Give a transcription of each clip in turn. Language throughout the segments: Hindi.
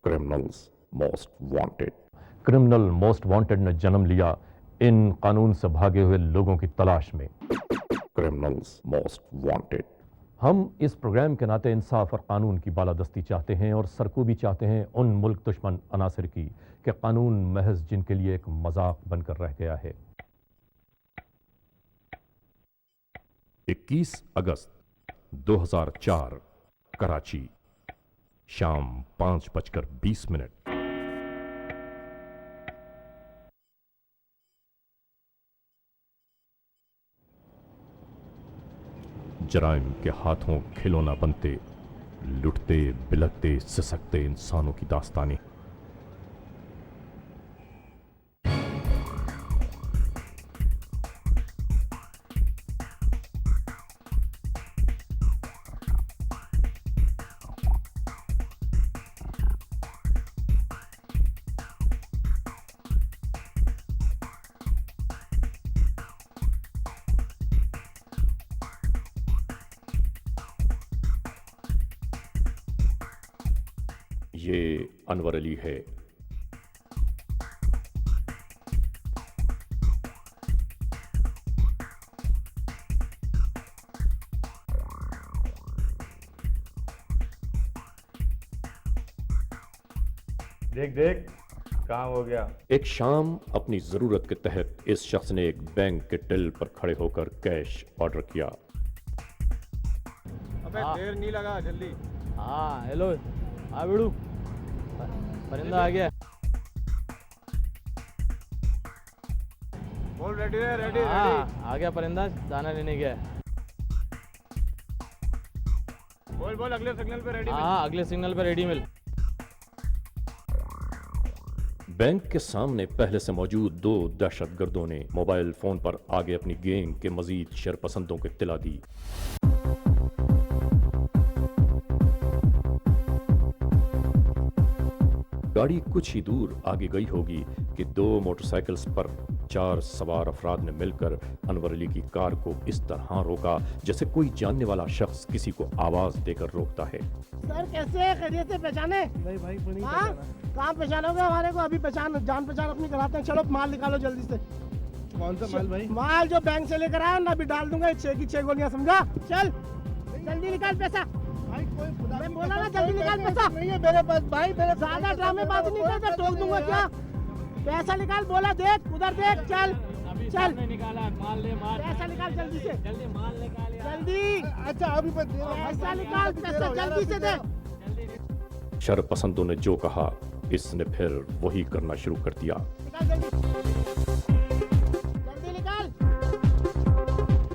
Criminals most wanted. Criminal most wanted ने जन्म लिया इन कानून से भागे हुए लोगों की तलाश में। Criminals most wanted. हम इस प्रोग्राम के नाते इंसाफ और कानून की बालादस्ती चाहते हैं और सरकूबी चाहते हैं उन मुल्क दुश्मन अनासिर की कि कानून महज जिनके लिए एक मजाक बनकर रह गया है। 21 अगस्त 2004 कराची, शाम 5:20। जराइम के हाथों खिलौना बनते, लुटते बिलकते सिसकते इंसानों की दास्तानी। ये अनवर अली है। देख देख काम हो गया। एक शाम अपनी जरूरत के तहत इस शख्स ने एक बैंक के टिल पर खड़े होकर कैश ऑर्डर किया। अबे देर नहीं लगा, जल्दी। हाँ हेलो, हाँ बिड़ू, परिंदा आ गया। बोल रेडी है, रेडी हाँ रेडी। आ गया परिंदा, दाना लेने गया। बोल बोल अगले सिग्नल पे रेडी। हाँ अगले सिग्नल पे रेडी मिल। बैंक के सामने पहले से मौजूद दो दहशतगर्दों ने मोबाइल फोन पर आगे अपनी गैंग के मजीद शरपसंदों को इत्तला दी। गाड़ी कुछ ही दूर आगे गई होगी कि दो मोटरसाइकिल्स पर 4 सवार अफराद ने मिलकर अनवर अली की कार को इस तरह रोका जैसे कोई जानने वाला शख्स किसी को आवाज देकर रोकता है। सर कैसे खैरियत से पहचाने? नहीं भाई नहीं हाँ कहाँ पहचानोगे हमारे को? अभी पहचान जान पहचान अपनी कराते हैं। चलो माल निकालो जल्दी से। कौन सा माल भाई? माल जो बैंक से लेकर आया ना, अभी डाल दूंगा 6 की 6 गोलियां, समझा? चल जल्दी निकाल पैसा। भाई कोई खुदा मैं बोला ना जल्दी निकाल पैसा। नहीं है मेरे पास भाई, मेरे ज्यादा ड्रामेबाजी नहीं करता, ठोक दूंगा क्या? पैसा निकाल, बोला देख उधर देख। चल चल निकाला माल ले, माल पैसा निकाल जल्दी से, जल्दी माल निकाल यार। जल्दी अच्छा अभी बस दे रहा हूं। पैसा निकाल, पैसा जल्दी से दे। शरपसंदों ने जो कहा इसने फिर वही करना शुरू कर दिया। निकाल जल्दी निकाल।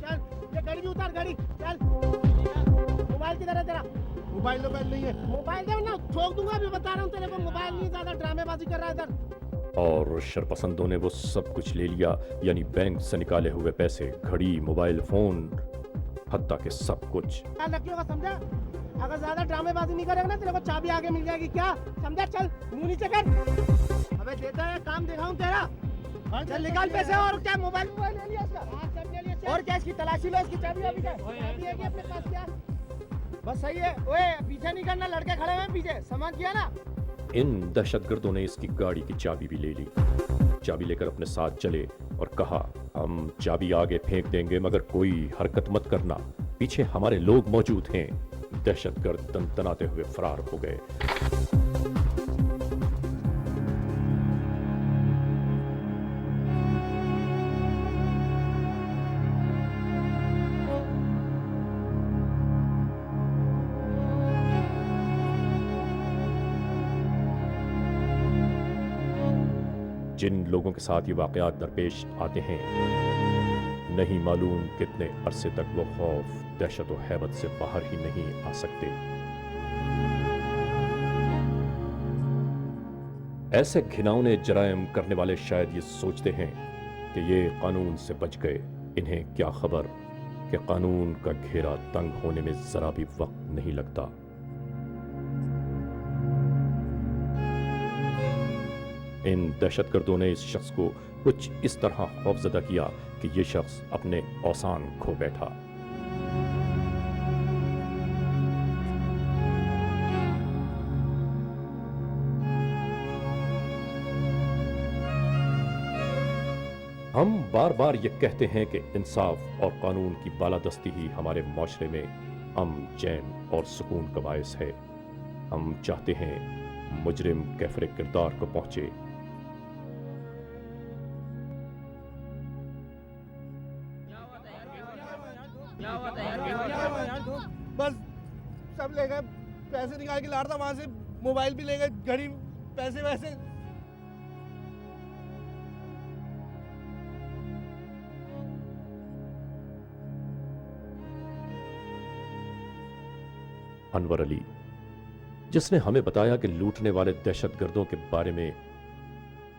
चल ये गाड़ी भी उतार, गाड़ी चल। मोबाइल किधर है तेरा? मोबाइल नहीं है। मोबाइल दे ना, ठोक दूंगा। अभी बता रहा हूँ तेरे को, मोबाइल नहीं, ज्यादा ड्रामेबाजी कर रहा है इधर। और शरपसंदों ने वो सब कुछ ले लिया, यानी बैंक से निकाले हुए पैसे, घड़ी, मोबाइल फोन, हत्ता के सब कुछ। क्या लकी होगा, समझा? अगर ज्यादा ड्रामेबाजी नहीं करेगा ना, तेरे को चाबी आगे मिल जाएगी, क्या समझा? चल मुंह नीचे कर। अबे देता है, काम दिखाऊं तेरा। चल निकाल पैसे। और क्या मोबाइल ले लिया इसका? सब ले लिया। और क्या इसकी तलाशी लो, इसकी चाबी अभी क्या? चाबी है क्या अपने पास? क्या बस सही है। ओए पीछे नहीं करना, लड़के खड़े हुए पीछे, सामान किया ना। इन दहशतगर्दों ने इसकी गाड़ी की चाबी भी ले ली। चाबी लेकर अपने साथ चले और कहा, हम चाबी आगे फेंक देंगे मगर कोई हरकत मत करना, पीछे हमारे लोग मौजूद हैं। दहशतगर्द तनतनाते हुए फरार हो गए। जिन लोगों के साथ ये वाकयात दरपेश आते हैं, नहीं मालूम कितने अरसे तक वो खौफ, दहशत और हैबत से बाहर ही नहीं आ सकते। ऐसे घिनौने जराइम करने वाले शायद ये सोचते हैं कि ये कानून से बच गए। इन्हें क्या खबर कि कानून का घेरा तंग होने में जरा भी वक्त नहीं लगता। इन दहशतगर्दों ने इस शख्स को कुछ इस तरह खौफजदा किया कि ये शख्स अपने औसान खो बैठा। हम बार बार ये कहते हैं कि इंसाफ और कानून की बालादस्ती ही हमारे माशरे में अमन, चैन और सुकून का बायस है। हम चाहते हैं मुजरिम कैफरे किरदार को पहुंचे। बस सब ले गए, पैसे निकाल के ला रहा था वहां से, मोबाइल भी ले गए, घड़ी, पैसे वैसे। अनवर अली, जिसने हमें बताया कि लूटने वाले दहशतगर्दों के बारे में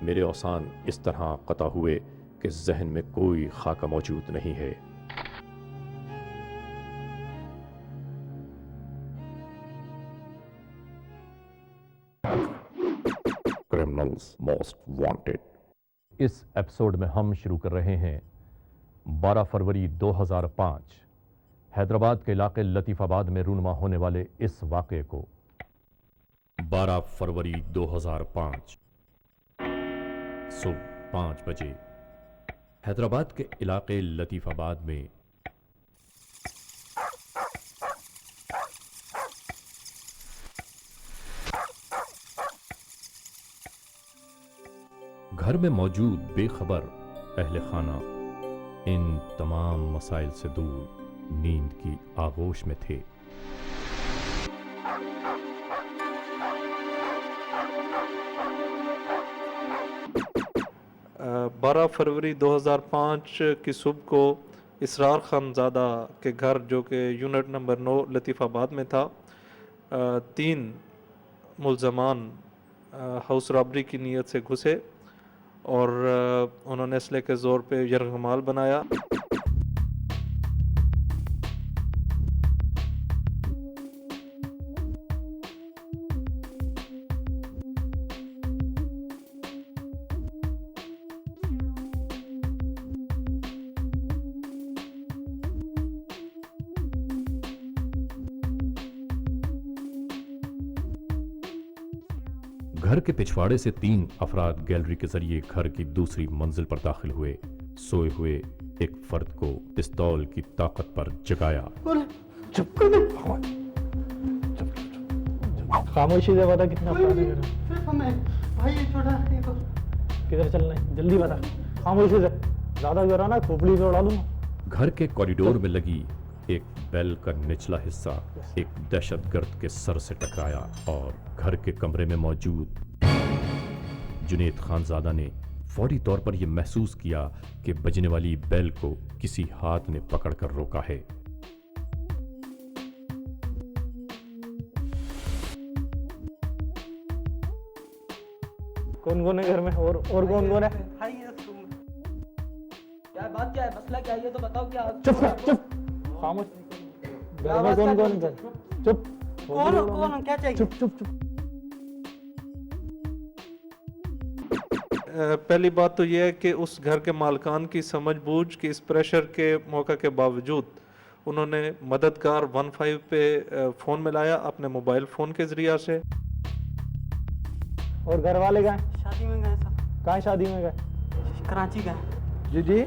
मेरे औसान इस तरह कता हुए कि जहन में कोई खाका मौजूद नहीं है। Criminals most wanted. इस एपिसोड में हम शुरू कर रहे हैं 12 फरवरी 2005 हैदराबाद के इलाके लतीफ़ाबाद में रूनुमा होने वाले इस वाक़े को। 12 फरवरी 2005 सुबह 5 बजे हैदराबाद के इलाके लतीफ़ाबाद में घर में मौजूद बेखबर अहले खाना इन तमाम मसाइल से दूर नींद की आगोश में थे। बारह फरवरी 2005 की सुबह को इसरार खानज़ादा के घर, जो कि यूनिट नंबर 9 लतीफ़ाबाद में था, 3 मुल्ज़मान हाउस रॉबरी की नीयत से घुसे और उन्होंने असले के ज़ोर पे यरगमाल बनाया। घर के पिछवाड़े से 3 अफराद गैलरी के जरिए घर की दूसरी मंजिल पर दाखिल हुए। सोए हुए एक फर्द को पिस्तौल की ताकत पर जगाया। खामोशी से बता कितना अपराध है। भाई ये छोटा किधर चलना है जल्दी बता, खामोशी से, ज्यादा करा ना खोपड़ी तोड़ा दूंगा। घर के कॉरिडोर में लगी एक बेल का निचला हिस्सा एक दहशतगर्द के सर से टकराया और घर के कमरे में मौजूद जुनेद खानज़ादा ने फौरी तौर पर यह महसूस किया कि बजने वाली बेल को किसी हाथ ने पकड़कर रोका है। कौन कौन है घर में और कौन कौन है? भाई ये क्या बात, क्या है मसला, क्या है ये तो बताओ। क्या चुप खामोश। घर में कौन कौन है? चुप। कौन क्या चाहिए? चुप। पहली बात तो यह है कि उस घर के मालकान की समझबूझ कि इस प्रेशर के मौका के बावजूद उन्होंने मददगार 15 पे फ़ोन मिलाया अपने मोबाइल फ़ोन के ज़रिया से। और घर वाले गए? शादी में गए सब। कहाँ शादी में गए? कराची गए। जी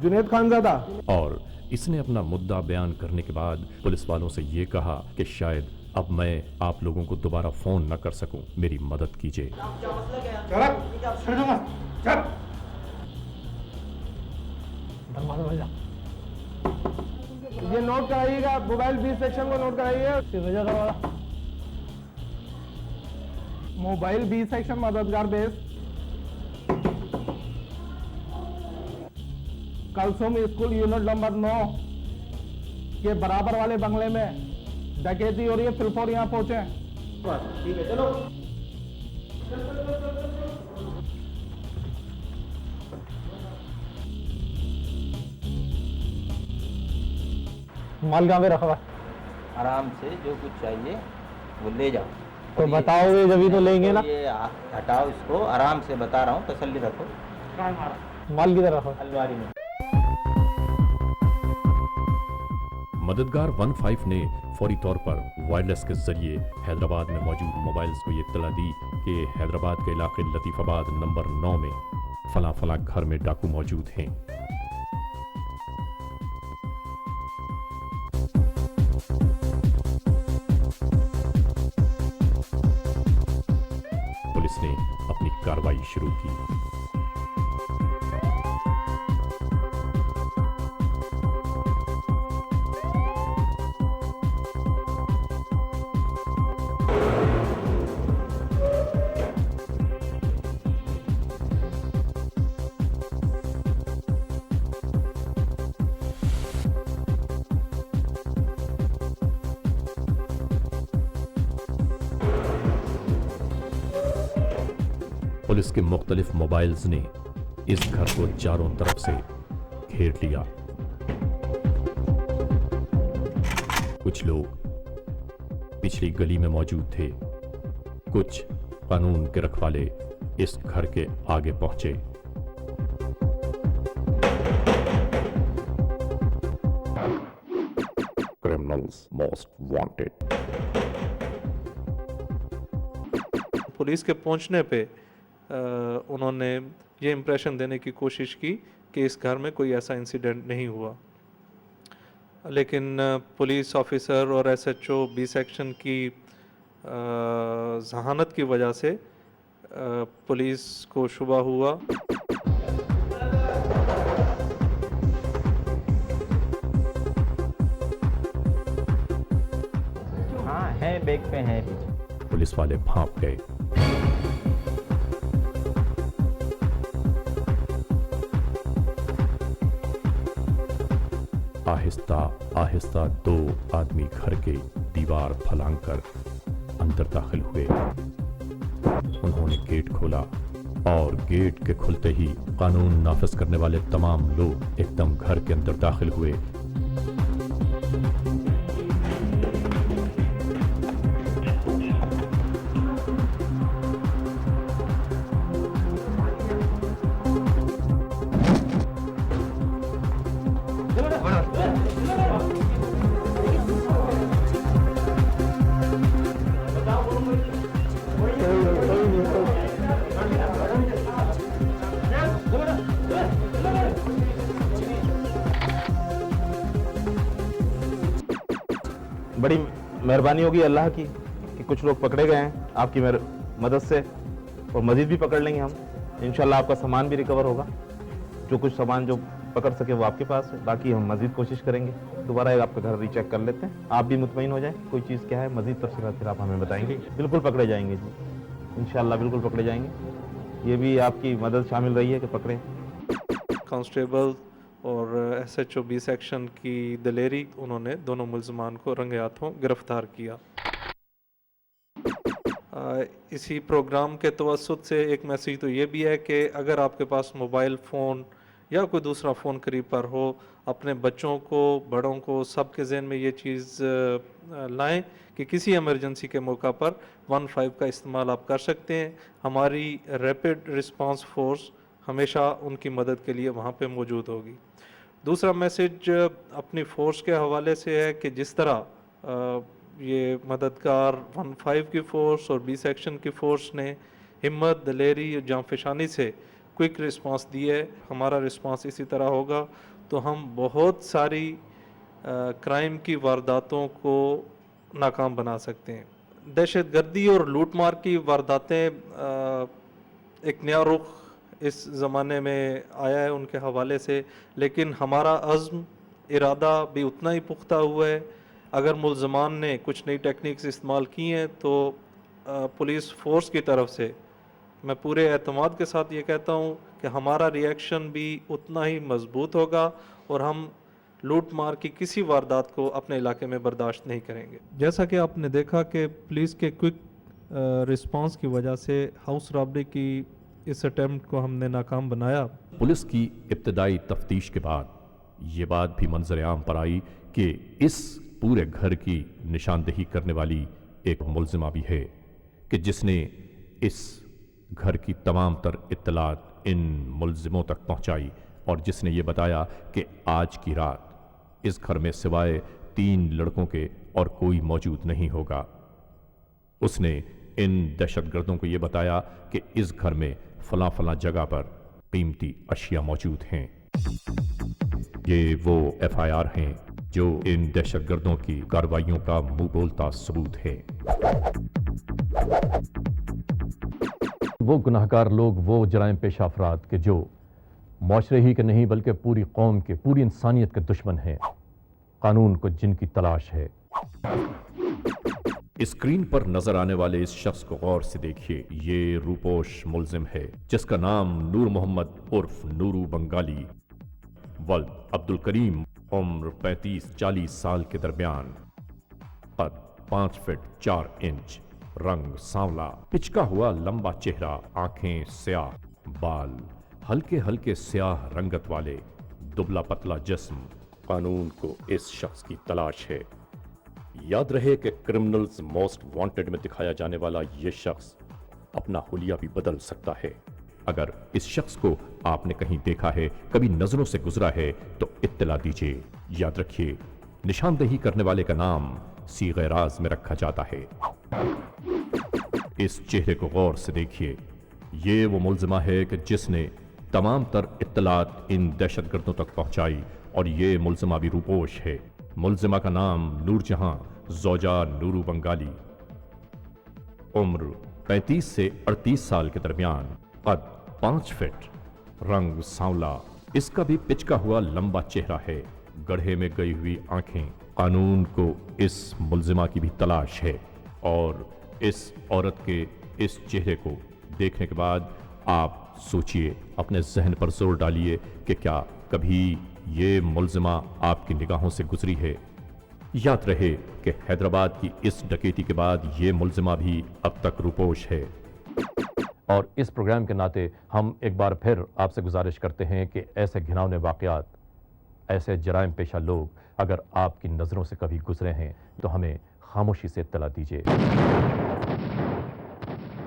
जुनेद खानज़ादा। और इसने अपना मुद्दा बयान करने के बाद पुलिस वालों से ये कहा कि शायद अब मैं आप लोगों को दोबारा फोन न कर सकूं, मेरी मदद कीजिए। ये नोट कराइएगा, मोबाइल 20 सेक्शन को नोट कराइए। मोबाइल 20 सेक्शन मददगार base Kulsum school unit number 9 के बराबर वाले बंगले में डकैती हो रही है, फिलफोर यहाँ पहुंचे। ठीक है चलो। माल कहाँ पे रखा हुआ? आराम से जो कुछ चाहिए वो ले जाओ। तो बताओगे जब तो लेंगे ना। ये हटाओ इसको, आराम से बता रहा हूँ, तसल्ली रखो। माल किधर रखा? अलमारी में। मददगार 15 ने फौरी तौर पर वायरलेस के जरिए हैदराबाद में मौजूद मोबाइल्स को ये इत्तला दी कि हैदराबाद के इलाके लतीफ़ाबाद नंबर 9 में फला फला घर में डाकू मौजूद हैं। पुलिस ने अपनी कार्रवाई शुरू की। पुलिस के मुख्तलिफ मोबाइल्स ने इस घर को चारों तरफ से घेर लिया। कुछ लोग पिछली गली में मौजूद थे, कुछ कानून के रखवाले इस घर के आगे पहुंचे। Criminals most wanted. पुलिस के पहुंचने पे उन्होंने ये इम्प्रेशन देने की कोशिश की कि इस घर में कोई ऐसा इंसिडेंट नहीं हुआ, लेकिन पुलिस ऑफिसर और एसएचओ बी सेक्शन की जहानत की वजह से पुलिस को शुबा हुआ। हाँ है, बैग पे है पीछे। पुलिस वाले भांप गए। आहिस्ता आहिस्ता 2 आदमी घर के दीवार फलांगकर अंदर दाखिल हुए। उन्होंने गेट खोला और गेट के खुलते ही कानून नाफिज करने वाले तमाम लोग एकदम घर के अंदर दाखिल हुए। बड़ी मेहरबानी होगी अल्लाह की कि कुछ लोग पकड़े गए हैं आपकी मदद से, और मजीद भी पकड़ लेंगे हम इंशाल्लाह। आपका सामान भी रिकवर होगा, जो कुछ सामान जो पकड़ सके वो आपके पास है, बाकी हम मजीद कोशिश करेंगे। दोबारा आपका घर रीचेक कर लेते हैं, आप भी मुतमईन हो जाए कोई चीज़ क्या है। मजीद तफसीलात फिर आप हमें बताएंगे। बिल्कुल पकड़े जाएंगे जी, इंशाल्लाह बिल्कुल पकड़े जाएंगे। ये भी आपकी मदद शामिल रही है कि पकड़े। कांस्टेबल और एसएचओ बी सेक्शन की दलेरी, उन्होंने दोनों मुल्ज़मान को रंगे हाथों गिरफ्तार किया। इसी प्रोग्राम के तवस्सुत से एक मैसेज तो ये भी है कि अगर आपके पास मोबाइल फ़ोन या कोई दूसरा फ़ोन करीब पर हो, अपने बच्चों को, बड़ों को, सब के ज़हन में ये चीज़ लाएं कि किसी इमरजेंसी के मौका पर 15 का इस्तेमाल आप कर सकते हैं। हमारी रैपिड रिस्पांस फोर्स हमेशा उनकी मदद के लिए वहाँ पे मौजूद होगी। दूसरा मैसेज अपनी फ़ोर्स के हवाले से है कि जिस तरह ये मददगार 15 की फ़ोर्स और बी सेक्शन की फ़ोर्स ने हिम्मत, दलेरी और जांफशानी से क्विक रिस्पांस दी है, हमारा रिस्पांस इसी तरह होगा तो हम बहुत सारी क्राइम की वारदातों को नाकाम बना सकते हैं। दहशतगर्दी और लूटमार की वारदातें एक नया रुख इस ज़माने में आया है उनके हवाले से, लेकिन हमारा अज़्म, इरादा भी उतना ही पुख्ता हुआ है। अगर मुल्ज़मान ने कुछ नई टेक्निक्स इस्तेमाल की हैं तो पुलिस फ़ोर्स की तरफ से मैं पूरे एतमाद के साथ ये कहता हूँ कि हमारा रिएक्शन भी उतना ही मजबूत होगा और हम लूट मार की किसी वारदात को अपने इलाके में बर्दाश्त नहीं करेंगे। जैसा कि आपने देखा कि पुलिस के क्विक रिस्पांस की वजह से हाउस रॉबरी की इस अटेम्प्ट को हमने नाकाम बनाया। पुलिस की इब्तदाई तफ्तीश के बाद ये बात भी मंजर आम पर आई कि इस पूरे घर की निशानदेही करने वाली एक मुल्जिमा भी है कि जिसने इस घर की तमाम तर इत्तलात इन मुल्जिमों तक पहुंचाई और जिसने ये बताया कि आज की रात इस घर में सिवाय 3 लड़कों के और कोई मौजूद नहीं होगा। उसने इन दहशतगर्दों को यह बताया कि इस घर में फला फला जगह पर कीमती अशिया मौजूद हैं। ये वो FIR हैं जो इन दहशतगर्दों की कार्रवाइयों का मुंह बोलता सबूत है। वो गुनाहगार लोग, वो जराइम पेशा अफराद के जो माशरे ही के नहीं बल्कि पूरी कौम के, पूरी इंसानियत के दुश्मन हैं, कानून को जिनकी तलाश है। स्क्रीन पर नजर आने वाले इस शख्स को गौर से देखिए। ये रूपोश मुल्जिम है जिसका नाम नूर मोहम्मद उर्फ नूरू बंगाली, वल्द अब्दुल करीम, उम्र 35-40 साल के दरमियान, कद 5 फीट 4 इंच, रंग सांवला, पिचका हुआ लंबा चेहरा, आंखें स्याह, बाल हल्के हल्के स्याह रंगत वाले, दुबला पतला जिस्म। कानून को इस शख्स की तलाश है। याद रहे कि क्रिमिनल्स मोस्ट वांटेड में दिखाया जाने वाला यह शख्स अपना हुलिया भी बदल सकता है। अगर इस शख्स को आपने कहीं देखा है, कभी नजरों से गुजरा है, तो इत्तला दीजिए। याद रखिए, निशानदेही करने वाले का नाम सीगे राज में रखा जाता है। इस चेहरे को गौर से देखिए। ये वो मुल्जिमा है कि जिसने तमाम तर इत्तलात इन दहशतगर्दों तक पहुंचाई, और ये मुल्जिमा भी रूपोश है। मुल्जिमा का नाम नूरजहां ज़ौजा नूरू बंगाली, उम्र 35 से 38 साल के दरमियान, कद 5 फीट, रंग सांवला, इसका भी पिचका हुआ लंबा चेहरा है, गड्ढे में गई हुई आंखें। कानून को इस मुल्जिमा की भी तलाश है, और इस औरत के इस चेहरे को देखने के बाद आप सोचिए, अपने जहन पर जोर डालिए कि क्या कभी ये मुल्जिमा आपकी निगाहों से गुजरी है। याद रहे कि हैदराबाद की इस डकैती के बाद ये मुल्जिमा भी अब तक रूपोश है। और इस प्रोग्राम के नाते हम एक बार फिर आपसे गुजारिश करते हैं कि ऐसे घिनौने वाक़यात, ऐसे जराइम पेशा लोग अगर आपकी नज़रों से कभी गुजरे हैं तो हमें खामोशी से इत्तला दीजिए।